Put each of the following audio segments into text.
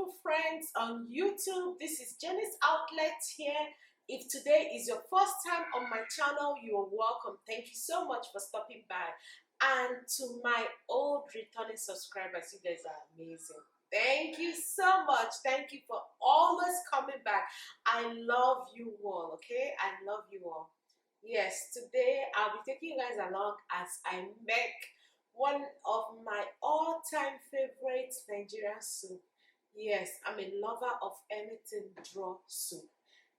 beautiful friends on YouTube. This is Jenny's Outlet here. If today is your first time on my channel, you are welcome. Thank you so much for stopping by. And to my old returning subscribers, you guys are amazing. Thank you so much. Thank you for always coming back. I love you all, okay? I love you all. Yes, today I'll be taking you guys along as I make one of my all-time favorite Nigerian soup. Yes, I'm a lover of anything draw soup,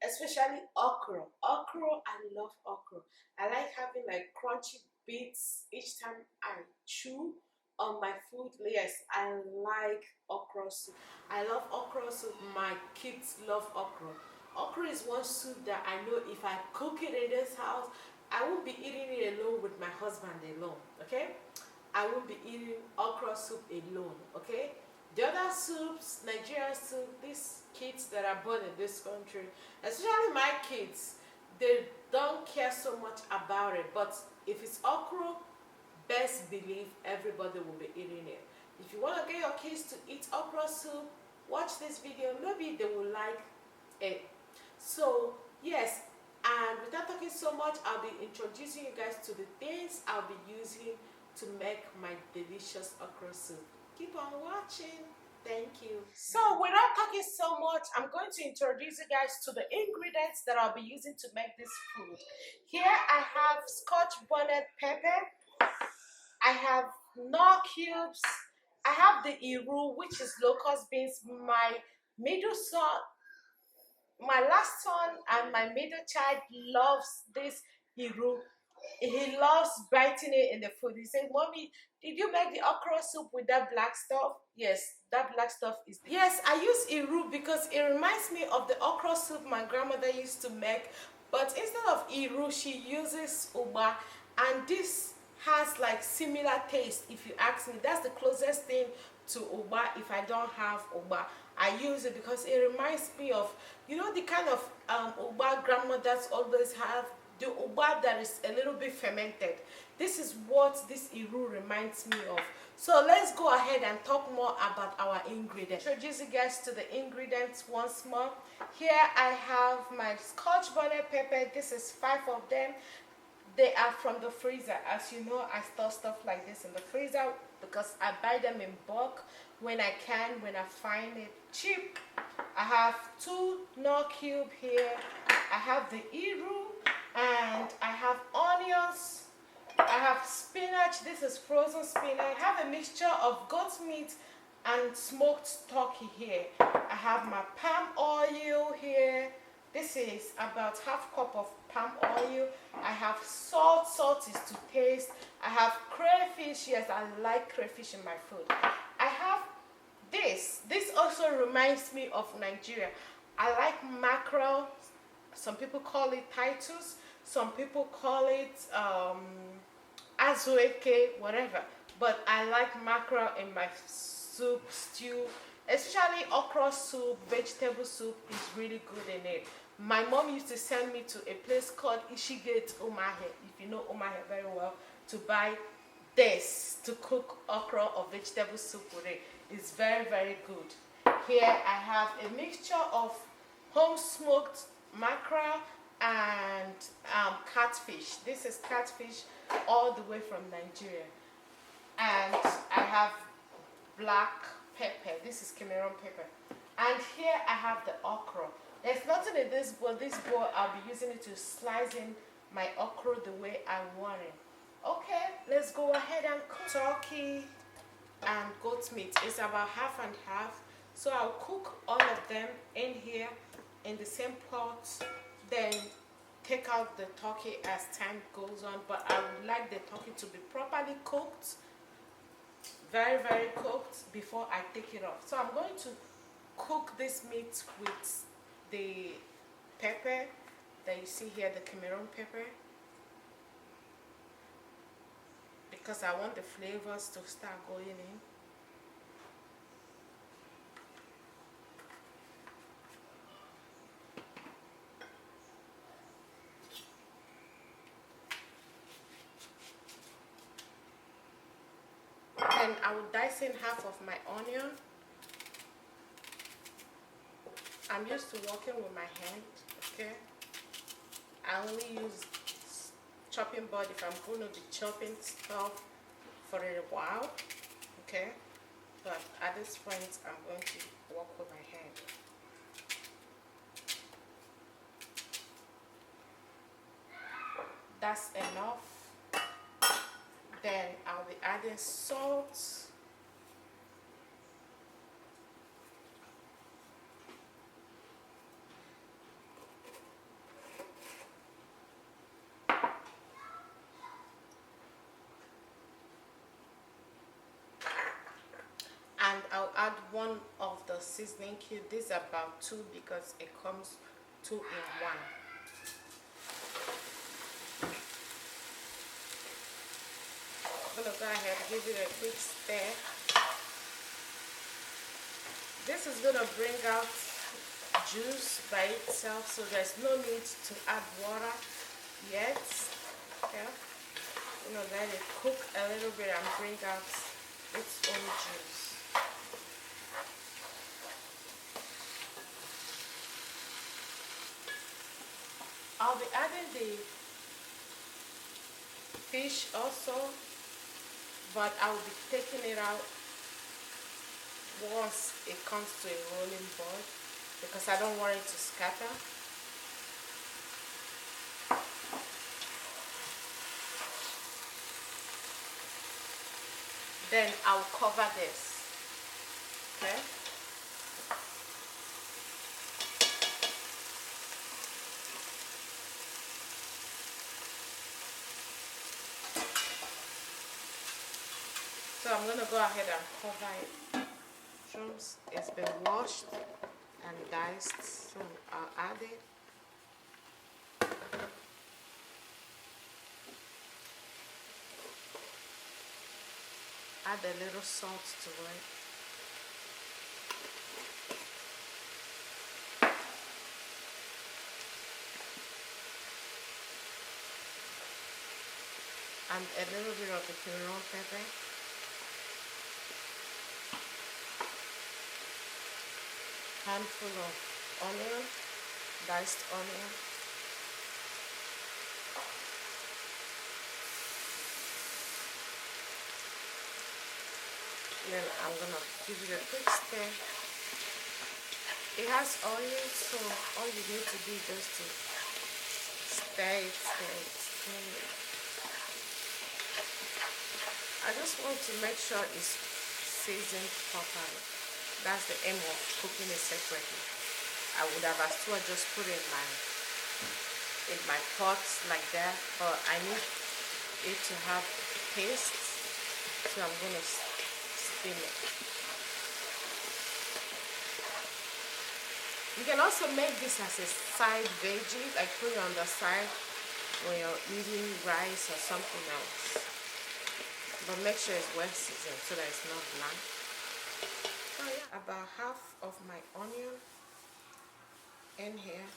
especially okra. Okra, I love okra. I like having like crunchy bits each time I chew on my food. Yes, I like okra soup. I love okra soup. My kids love okra. Okra is one soup that I know if I cook it in this house, I won't be eating it alone with my husband alone. Okay, I won't be eating okra soup alone. Okay, the other soups, Nigerian soup, these kids that are born in this country, especially my kids, they don't care so much about it. But if it's okra, best believe everybody will be eating it. If you want to get your kids to eat okra soup, watch this video. Maybe they will like it. So yes, and without talking so much, I'll be introducing you guys to the things I'll be using to make my delicious okra soup. Keep on watching. Thank you. So without talking so much, I'm going to introduce you guys to the ingredients that I'll be using to make this food. Here I have scotch bonnet pepper, I have knorr cubes, I have the iru, which is locust beans. Middle son my last son and my middle child loves this iru. He loves biting it in the food. He said, "Mommy, did you make the okra soup with that black stuff?" Yes, that black stuff is. Yes, I use iru because it reminds me of the okra soup my grandmother used to make. But instead of iru, she uses uba, and this has like similar taste. If you ask me, that's the closest thing to uba. If I don't have uba, I use it because it reminds me of, you know, the kind of uba grandmothers always have, the uba that is a little bit fermented. This is what this iru reminds me of. So let's go ahead and talk more about our ingredients. Introduce you guys to the ingredients once more. Here I have my scotch bonnet pepper. This is 5 of them. They are from the freezer. As you know, I store stuff like this in the freezer because I buy them in bulk when I can, when I find it cheap. I have 2 knorr cube here. I have the iru, and I have onions. I have spinach. This is frozen spinach. I have a mixture of goat meat and smoked turkey here. I have my palm oil here. This is about ½ cup of palm oil. I have salt. Salt is to taste. I have crayfish. Yes, I like crayfish in my food. I have this. This also reminds me of Nigeria. I like mackerel. Some people call it Titus. Some people call it azueke, whatever. But I like mackerel in my soup, stew. Especially okra soup, vegetable soup is really good in it. My mom used to send me to a place called Ishigate Umahe, if you know Umahe very well, to buy this to cook okra or vegetable soup with it. It's very, very good. Here I have a mixture of home smoked mackerel and catfish. This is catfish all the way from Nigeria. And I have black pepper. This is Cameroon pepper. And here I have the okra. There's nothing in this bowl. This bowl, I'll be using it to slice in my okra the way I want it. Okay, let's go ahead and cook turkey and goat meat. It's about half and half. So I'll cook all of them in here in the same pot. Then take out the turkey as time goes on. But I would like the turkey to be properly cooked. Very, very cooked before I take it off. So I'm going to cook this meat with the pepper that you see here, the Cameroon pepper, because I want the flavors to start going in. Then I will dice in half of my onion. I'm used to working with my hand, okay? I only use chopping board if I'm going to be chopping stuff for a while, okay? But at this point, I'm going to work with my hand. That's enough. Then I'll be adding salt. And I'll add one of the seasoning cube. This is about 2 because it comes 2 in 1. I'm gonna go ahead and give it a quick stir. This is gonna bring out juice by itself, so there's no need to add water yet. Okay, let it cook a little bit and bring out its own juice. I'll be adding the fish also, but I will be taking it out once it comes to a rolling board because I don't want it to scatter. Then I'll cover this, okay? So I'm going to go ahead and cover it. Mushrooms, it's been washed and diced, so I'll add it. Add a little salt to it. And a little bit of the pimento pepper. Handful of onion, diced onion. Then I'm gonna give it a quick stir. It has oil, so all you need to do is just to stir it, stir it, stir it. I just want to make sure it's seasoned properly. That's the aim of cooking it separately. I would have as well just put it in my pot like that, but I need it to have taste, so I'm gonna steam it. You can also make this as a side veggie, like put it on the side when you're eating rice or something else. But make sure it's well seasoned so that it's not bland. So yeah, about half of my onion in here.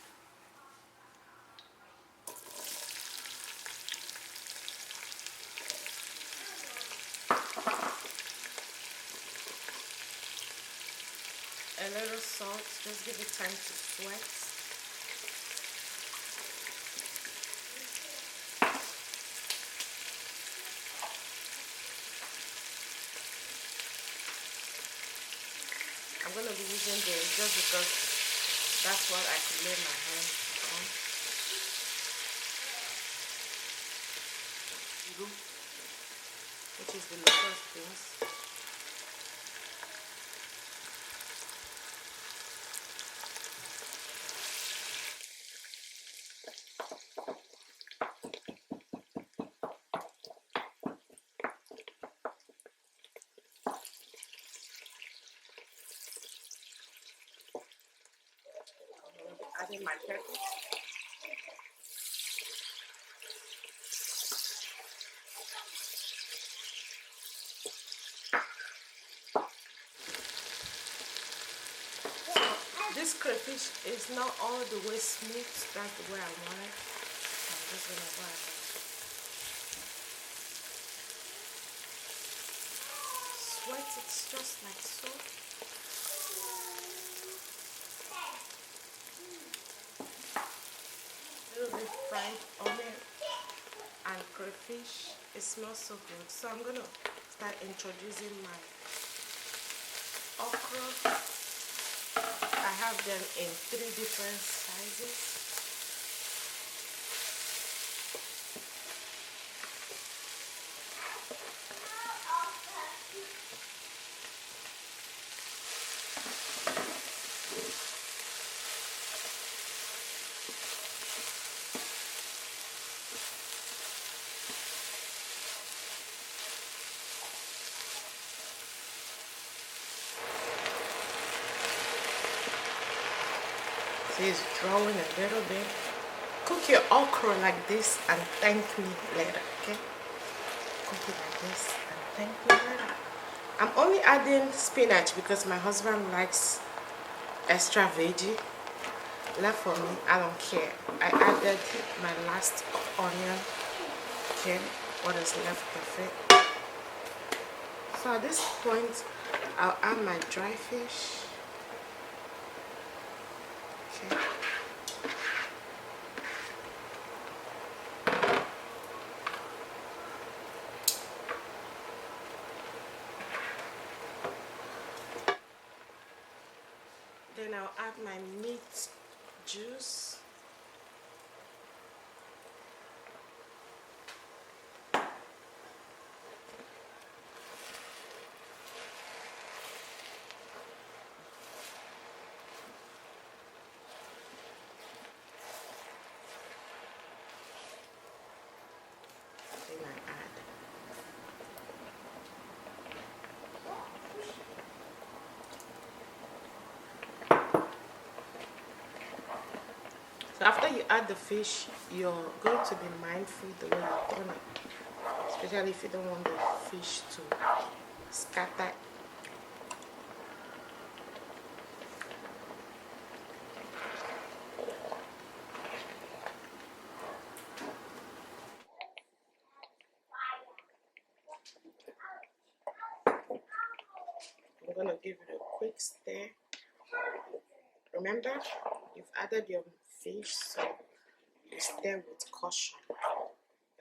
A little salt, just give it time to sweat. I'm going to be using this just because that's what I could lay my hands on. Which is the latest things. Adding my pepper. This crayfish is not all the way smooth. That's the way I want it. I'm just gonna go ahead. Sweat it just like so. with onion and crayfish. It smells so good. So I'm gonna start introducing my okra. I have them in 3 different sizes. See, it's drawing a little bit. Cook your okra like this and thank me later, okay? Cook it like this and thank me later. I'm only adding spinach because my husband likes extra veggie. Left for me, I don't care. I added my last onion. Okay, what is left perfect. So at this point, I'll add my dry fish. Okay. Then I'll add my meat juice. Then I add so after you add the fish, you're going to be mindful the way you turn it, especially if you don't want the fish to scatter. I'm gonna give it a quick stir. Remember, you've added your fish, so you stir with caution,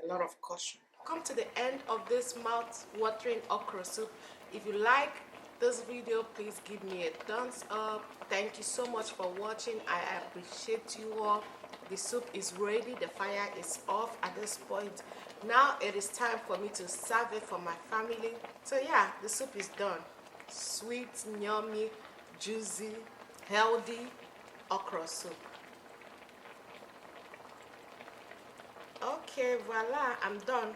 a lot of caution. Come to the end of this mouth-watering okra soup. If you like this video, please give me a thumbs up. Thank you so much for watching. I appreciate you all. The soup is ready. The fire is off at this point. Now it is time for me to serve it for my family. So yeah, the soup is done. Sweet, yummy, juicy, healthy okra soup. Okay, voila, I'm done.